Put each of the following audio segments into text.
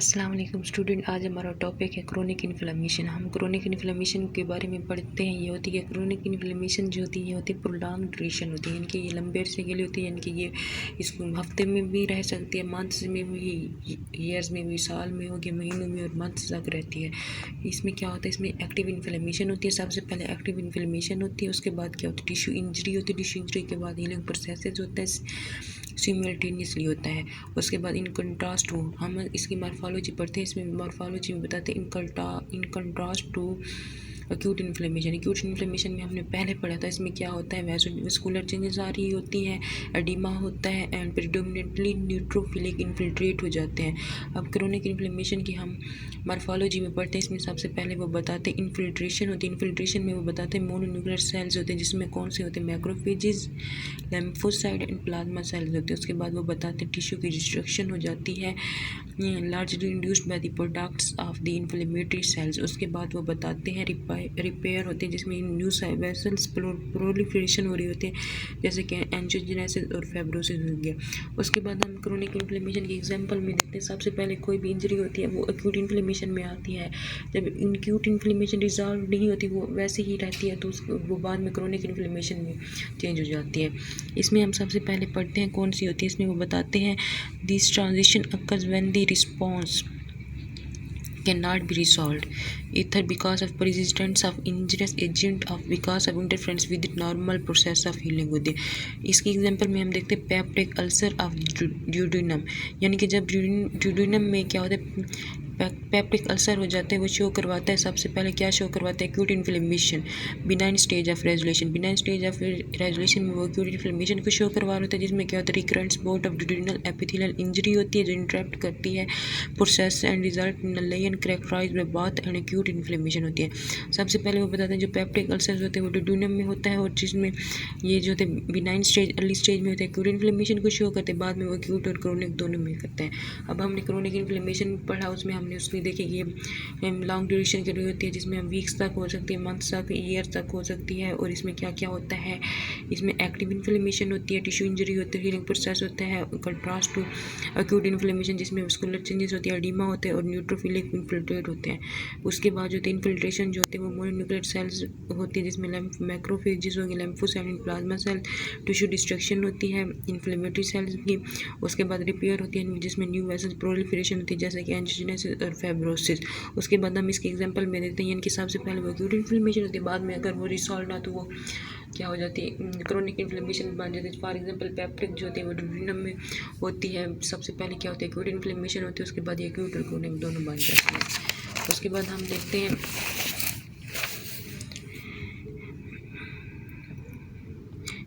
अस्सलाम वालेकुम स्टूडेंट। आज हमारा टॉपिक है क्रोनिक इन्फ्लेमेशन। हम क्रोनिक इन्फ्लेमेशन के बारे में पढ़ते हैं। ये होती है क्रोनिक इन्फ्लेमेशन जो होती है ये होती है प्रोलॉन्ग ड्यूरेशन होती है, यानी कि ये लंबे अरसे के लिए होती है, यानी कि ये इस हफ्ते में भी रह सकती है, मंथ्स में भी, ईयर्स में भी, साल में होगी, महीनों में और मंथ्स तक रहती है। इसमें क्या होता है, इसमें एक्टिव इन्फ्लेमेशन होती है। सबसे पहले एक्टिव इन्फ्लेमेशन होती है, उसके बाद क्या होती है टिश्यू इंजरी होती है, टिश्यू इंजरी के बाद हीलिंग प्रोसेसेस होता है, सिमुलेटेनियसली होता है। उसके बाद इन कंट्रास्ट टू हम इसकी मॉर्फोलॉजी पढ़ते हैं। इसमें मॉर्फोलॉजी में बताते हैं in contrast to acute inflammation. Acute inflammation में हमने पहले पढ़ा था। इसमें क्या होता है, वैसोवैस्कुलर चेंजेस आ रही होती हैं, एडिमा होता है एंड प्रेडोमिनेटली न्यूट्रोफिलिक इन्फिल्ट्रेट हो जाते हैं। अब क्रोनिक इन्फ्लेमेशन की हम मॉर्फोलॉजी में पढ़ते हैं। इसमें सबसे पहले वो बताते हैं इन्फिल्ट्रेशन होती है। इन्फिल्ट्रेशन में वो बताते हैं मोनोन्यूक्लियर सेल्स होते हैं, जिसमें कौन से होते हैं, macrophages, lymphocyte and plasma cells होते हैं। उसके बाद वो बताते हैं टिश्यू की डिस्ट्रक्शन हो जाती है, largely induced by the products of the inflammatory cells. उसके बाद वो बताते हैं रिपेयर होते हैं, जिसमें न्यू वेसल्स प्रोलिफरेशन हो रही होती है, जैसे कि एंजियोजेनेसिस और फाइब्रोसिस हो गया। उसके बाद हम क्रोनिक इन्फ्लेमेशन की एग्जांपल में देखते हैं। सबसे पहले कोई भी इंजरी होती है वो एक्यूट इन्फ्लेमेशन में आती है। जब एक्यूट इन्फ्लेमेशन रिजॉल्व नहीं होती, वो वैसे ही रहती है, तो वो बाद में क्रोनिक इन्फ्लेमेशन में चेंज हो जाती है। इसमें हम सबसे पहले पढ़ते हैं कौन सी होती है। इसमें वो बताते हैं this transition occurs when the response cannot be resolved either because of persistence of injurious agent or because of interference with the normal process of healing होती है। इसकी एग्जांपल में हम देखते हैं पेप्टिक अल्सर ऑफ ड्यूडेनम, यानी कि जब ड्यूडेनम में क्या होता है, पेप्टिक अल्सर हो जाते हैं, वो शो करवाता है। सबसे पहले क्या शो करवाता है, acute inflammation, benign stage of resolution. Benign stage of resolution में वो एक्यूट इन्फ्लेमेशन को शो करवा रहा होता है, जिसमें क्या होता है, recurrent spot of duodenal epithelial injury होती है, जो इंटरप्ट करती है process and result in lesion characterized by both and acute inflammation होती है। सबसे पहले वो बताते हैं जो पेप्टिक अल्सर होते हैं वो ड्यूडेनम में होता है, और जिसमें ये जो होते हैं बिनाइन स्टेज, अर्ली स्टेज में होते हैं, एक्यूट इन्फ्लेमेशन को शो करते हैं, बाद में वो एक्यूट और क्रोनिक दोनों में करते हैं। अब हमने क्रोनिक इन्फ्लेमेशन पढ़ा, उसमें हमने उसमें देखे ये लॉन्ग ड्यूरेशन की होती है, जिसमें वीक्स तक हो सकती है, मंथ्स तक, ईयर तक हो सकती है। और इसमें क्या क्या होता है, इसमें एक्टिव इन्फ्लेमेशन होती है, टिश्यू इंजरी होती है, हीलिंग प्रोसेस होता है, कंट्रास्ट टू एक्यूट इन्फ्लेमेशन जिसमें वैस्कुलर चेंजेस होती है, एडिमा होते हैं और न्यूट्रोफिलिक इन्फिल्ट्रेट होते हैं। उसके बाद जो इन्फिल्ट्रेशन जो होते हैं वो मोनोन्यूक्लियर सेल्स होती है, जिसमें मैक्रोफेजेस होगी, lymphocyte and plasma cell, tissue destruction होती है इन्फ्लेमेटरी सेल्स की। उसके बाद रिपेयर होती है, जिसमें न्यू वेसल्स प्रोलिफरेशन होती है, जैसे कि एंजियोजेनेसिस और फाइब्रोसिस। उसके बाद हम इसके एग्जांपल में देते हैं, यानी कि सबसे पहले वो एक्यूट इन्फ्लेमेशन होती है, बाद में अगर वो रिसॉल्व ना तो वो क्या हो जाती है, क्रोनिक इन्फ्लेमेशन बन जाती है। फॉर एग्जांपल पेप्टिक जो होती है वो ड्यूडेनम में होती है। सबसे पहले क्या होता है, एक्यूट इन्फ्लेमेशन होती है, उसके बाद एक्यूट और क्रोनिक दोनों बन जाते हैं। उसके बाद हम देखते हैं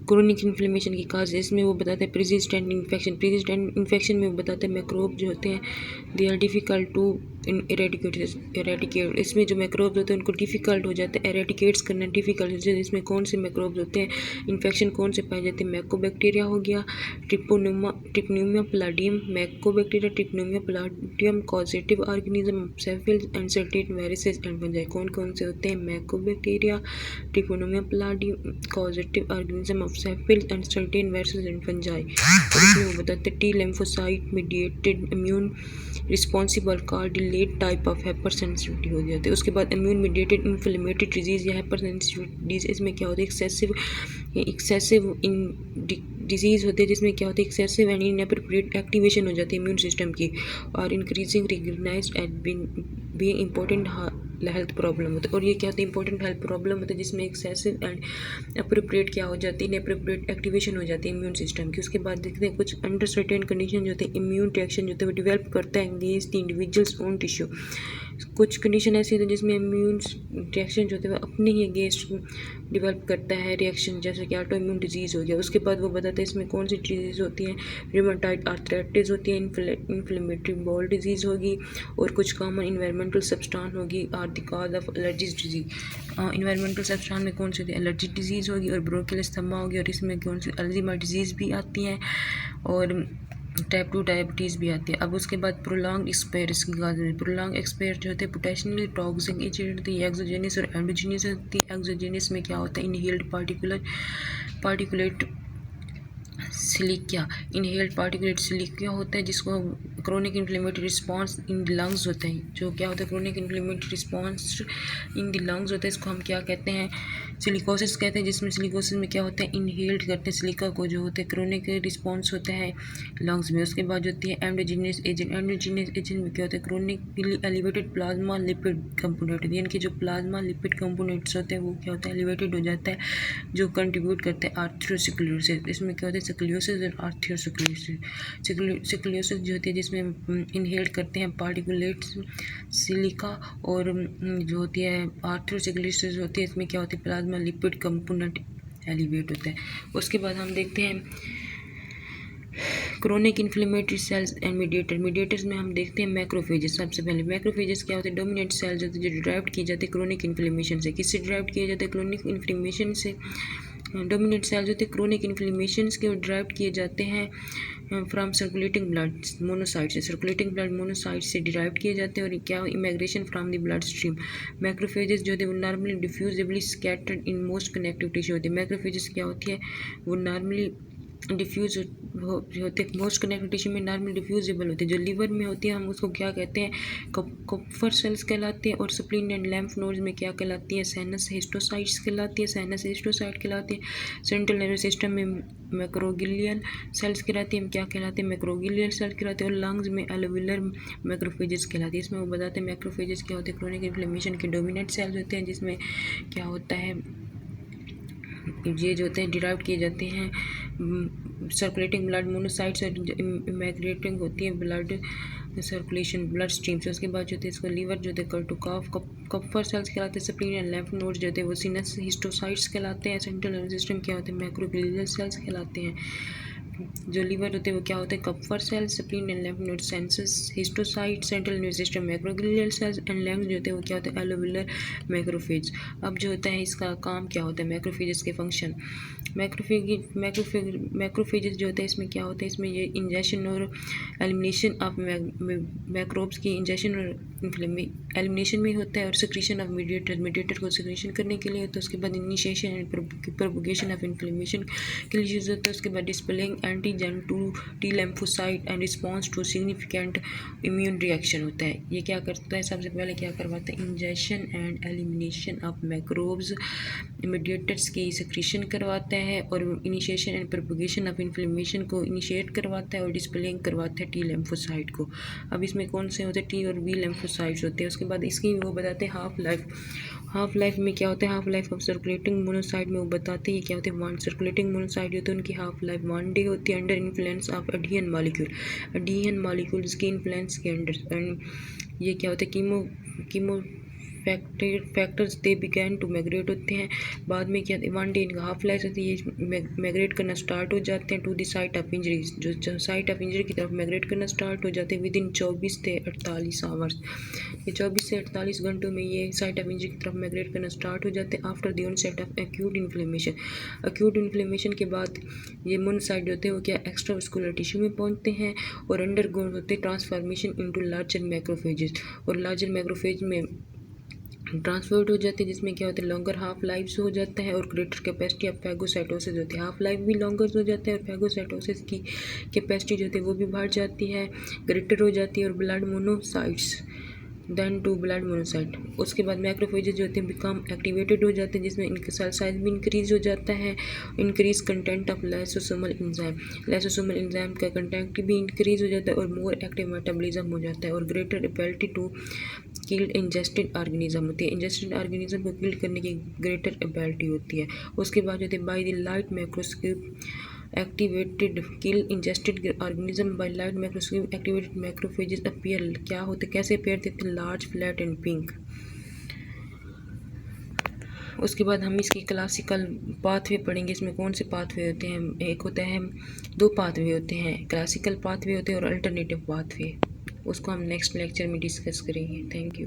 क्रोनिक इन्फ्लेमेशन की काज। इसमें वो बताते हैं प्रेसिस्टेंट इन्फेक्शन। प्रेसिस्टेंट इन्फेक्शन में वो बताते हैं मैक्रोब जो होते हैं they are difficult to eradicate. इसमें जो मैक्रोब्स होते हैं उनको डिफ़िकल्ट हो जाते हैं, एरेडिकेट्स करना डिफ़िकल्ट हो जाता है। इसमें कौन से मैक्रोब्स होते हैं, इन्फेक्शन कौन से पाए जाते हैं, मैकोबैक्टीरिया हो गया, Treponema pallidum, mycobacteria, Treponema pallidum, causative organism, syphilis and certain viruses and fungi. कौन कौन से होते हैं, mycobacteria, Treponema pallidum, causative organism of syphilis and certain viruses and fungi. और इसमें वो बताते हैं T lymphocyte mediated immune responsible called delayed type of hypersensitivity हो जाती है। उसके बाद इम्यून मीडिएटेड इन्फ्लेमेटरी डिजीज़ या हाइपर सेंसिटिविटी डिजीज। इसमें क्या होता है, एक्सेसिव डिजीज़ होते हैं, जिसमें क्या होता है, एक्सेसिव एंड इनएप्रोप्रिएट एक्टिवेशन हो जाती है इम्यून सिस्टम की, और increasing recognized as being important health problem होता है। और ये क्या होता है, इंपॉर्टेंट हेल्थ प्रॉब्लम होता है, जिसमें एक्सेसिव एंड अप्रोप्रिएट क्या हो जाती है, इनएप्रोप्रिएट एक्टिवेशन हो जाती है इम्यून सिस्टम की। उसके बाद देखते हैं कुछ अंडर सर्टेन कंडीशन जो होते हैं इम्यून रिएक्शन जो होता है वो डेवलप करता है against the individuals own tissue. कुछ कंडीशन ऐसी होती है जिसमें इम्यून रिएक्शन जो होते हैं वो अपने ही अगेंस्ट डेवलप करता है रिएक्शन, जैसे कि ऑटो इम्यून डिजीज़ हो गया। उसके बाद वो बताते हैं इसमें कौन सी डिजीज़ होती हैं, रूमेटॉइड आर्थराइटिस होती है, इन्फ्लेमेटरी बाउल डिजीज़ होगी, और कुछ कॉमन इन्वायरमेंटल सब्सटेंस होगी are the cause of allergies disease. Environmental substance में कौन सी होती है, एलर्जी डिजीज़ होगी और ब्रोंकियल होगी, और इसमें कौन सी अल्जीमर डिजीज़ भी आती है और टाइप 2 डायबिटीज़ भी आती है। अब उसके बाद प्रोलॉन्ग एक्सपायर। प्रोलॉन्ग एक्सपायर जो होते हैं पोटेंशियली टॉक्सिक एजेंट होती है, एक्सोजेनियस और एंडोजेनियस होती है। एक्सोजेनियस में क्या होता है, इनहेल्ड पार्टिकुलेट सिलिकिया, इनहेल्ड पार्टिकुलेट सिलिकिया होता है जिसको chronic inflammatory response in the lungs होता है। जो क्या होता है chronic inflammatory response in the lungs होता है, इसको हम क्या कहते हैं, सिलिकोसिस कहते हैं। जिसमें सिलिकोसिस में क्या होता है, इनहेल्ड करते हैं सिलिका को, जो होता है क्रोनिक रिस्पॉन्स होता है लंग्स में। उसके बाद जो होती है एंडोजीनियस एजेंट, एंडोजीनियस एजेंट में क्या होता है, chronically elevated plasma lipid component, यानी कि जो प्लाज्मा लिपिड कंपोनेंट्स होते हैं वो क्या होता है, एलिवेटेड हो जाता है, जो कंट्रीब्यूट करते हैं आर्थरोस्क्लेरोसिस। इसमें क्या होता है, स्क्लेरोसिस और आर्थरोस्क्लेरोसिस। स्क्लेरोसिस जो होती है जिसमें इनहेल करते हैं पार्टिकुलेट्स सिलिका, और जो होती है आर्थरोस्क्लेरोसिस होती है, इसमें क्या होती है, प्लाज्मा लिपिड कंपोनेंट एलिवेट होता है। उसके बाद हम देखते हैं chronic inflammatory cells and mediator. Mediators में हम देखते हैं मैक्रोफेजेस। सबसे पहले मैक्रोफेजेस क्या होते हैं, डोमिनेंट सेल्स होते हैं जो डिराइव किए जाते हैं क्रोनिक इन्फ्लेमेशन से। किससे डिराइव किए जाते हैं, क्रोनिक इन्फ्लेमेशन से। डोमिनेंट सेल्स होते हैं क्रोनिक इन्फ्लेमेशन के डिराइव किए जाते हैं फ्रॉम सर्कुलेटिंग ब्लड मोनोसाइट से। सर्कुलेटिंग ब्लड मोनोसाइट से डिराइव किए जाते हैं। और क्या, immigration from the bloodstream. Macrophages जो होते हैं वो normally diffusely scattered in most connective tissue होती है। मैक्रोफेजेस क्या होती है, वो नॉर्मली डिफ्यूज होते हैं, मोस्ट कनेक्टिव टिश्यू में नॉर्मल डिफ्यूजिबल होते हैं। जो लीवर में होती है हम उसको क्या कहते हैं, कॉपर सेल्स कहलाते हैं। और स्प्लीन एंड लैम्फ नोड्स में क्या कहलाती है, साइनस हिस्टोसाइट्स कहलाती है, साइनस हिस्टोसाइट कहलाती है। सेंट्रल नर्वस सिस्टम में मैक्रोगिलियन सेल्स कहलाती है, क्या कहलाते हैं, मैक्रोगिलियन सेल्स कहलाते हैं। और लंग्स में एल्वियोलर मैक्रोफेजेस कहलाती है। इसमें वो बताते हैं मैक्रोफेजेस क्या होते हैं, क्रोनिक इन्फ्लेमेशन के डोमिनेंट सेल्स होते हैं, जिसमें क्या होता है, ये जो होते हैं डिराइव किए जाते हैं सर्कुलेटिंग ब्लड मोनोसाइट्स और इमिग्रेटिंग होती है ब्लड सर्कुलेशन ब्लड स्ट्रीम से। उसके बाद जो होते हैं इसको लीवर जो होते हैं कर्टोकाफ कॉपर सेल्स कहलाते हैं। स्प्लीन एंड लैम्फ नोड्स जो होते हैं वो सिनस हिस्टोसाइट्स कहलाते हैं। सेंट्रल नर्वस सिस्टम क्या होते हैं, मैक्रोग्लियल सेल्स कहलाते हैं। जो लीवर होते हैं वो क्या होते हैं, Kupffer cells. Spleen and lymph node sinuses histiocyte. Central nervous system microglial cells. And lungs जो होते हैं वो क्या होते हैं, एल्वियोलर मैक्रोफेज। अब जो होता है इसका काम क्या होता है, मैक्रोफेजेस के फंक्शन। मैक्रोफेजेस जो होते हैं इसमें क्या होता है, इसमें ये इंजेक्शन और एलिमिनेशन ऑफ मैक्रोब्स की इंजेक्शन और एलिमिनेशन में होता है। और सिक्रीशन ऑफ मीडिएटर को सिक्रीशन करने के लिए होता है। उसके बाद initiation and propagation of inflammation के लिए यूज होता है। उसके बाद displaying antigen to T lymphocyte and response to significant immune reaction होता है। ये क्या करता है, सबसे पहले क्या करवाता है, injection and elimination of मैक्रोब्स mediators की सिक्रीशन करवाता है। और initiation and propagation of inflammation को इनिशिएट करवाता है और डिस्प्लेइंग करवाता है टी लिम्फोसाइट को। अब इसमें कौन से होते हैं, टी और बी लिम्फोसाइट्स होते हैं। उसके बाद इसकी वो बताते हैं हाफ लाइफ। हाफ लाइफ में क्या होता है, half life of circulating monocyte में वो बताते हैं क्या होते हैं, वन सर्कुलेटिंग मोनोसाइट जो होते हैं उनकी हाफ लाइफ 1 डे होती है under influence of adhesion molecule. Adhesion molecules की इन्फ्लुएंस के अंडर। एंड ये क्या होता है, chemo factors they begin to migrate होते हैं। बाद में क्या 1 डे इनका हाफ लाइफ होती है, ये माइग्रेट करना स्टार्ट हो जाते हैं to the site of injury. जो साइट ऑफ इंजरी की तरफ माइग्रेट करना स्टार्ट हो जाते हैं विद इन 24 से 48 आवर्स। ये 24 से 48 घंटों में ये साइट ऑफ इंजरी की तरफ माइग्रेट करना स्टार्ट हो जाते हैं after the onset of acute inflammation. Acute inflammation के बाद ये मोनोसाइट होते हैं वो क्या एक्स्ट्रावास्कुलर टिश्यू में पहुंचते हैं और अंडरगो होते हैं ट्रांसफॉर्मेशन इनटू लार्जर मैक्रोफेजेस। और लार्जर मैक्रोफेज में ट्रांसफर्ड हो जाते हैं, जिसमें क्या होता है लॉन्गर हाफ लाइफ हो जाता है और ग्रेटर कैपेसिटी ऑफ फैगोसाइटोसिस होती है। हाफ लाइफ भी लॉन्गर हो जाता है और फैगोसाइटोसिस की कैपेसिटी जो होती है वो भी बढ़ जाती है, ग्रेटर हो जाती है। और blood monocytes then to blood monocyte. उसके बाद मैक्रोफेजेस जो होते हैं बिकम एक्टिवेटेड हो जाते हैं, जिसमें इनका सेल साइज भी इंक्रीज हो जाता है। Increase content of lysosomal enzyme, lysosomal enzyme का कंटेंट भी इंक्रीज हो जाता है और मोर एक्टिव मेटाबॉलिज्म हो जाता है। और greater ability to killed ingested organism होती है, इंजेस्टेड ऑर्गेनिज्म को किल करने की ग्रेटर एबिलिटी होती है। उसके बाद जो है by the light microscope activated kill ingested organism by light microscope activated macrophages appear, क्या होते कैसे अपीयर देते हैं, लार्ज फ्लैट एंड पिंक। उसके बाद हम इसकी क्लासिकल पाथवे पढ़ेंगे। इसमें कौन से पाथवे होते हैं, एक होता है 2 पाथवे होते हैं, क्लासिकल पाथवे होते हैं और अल्टरनेटिव पाथवे। उसको हम नेक्स्ट लेक्चर में डिस्कस करेंगे। Thank you.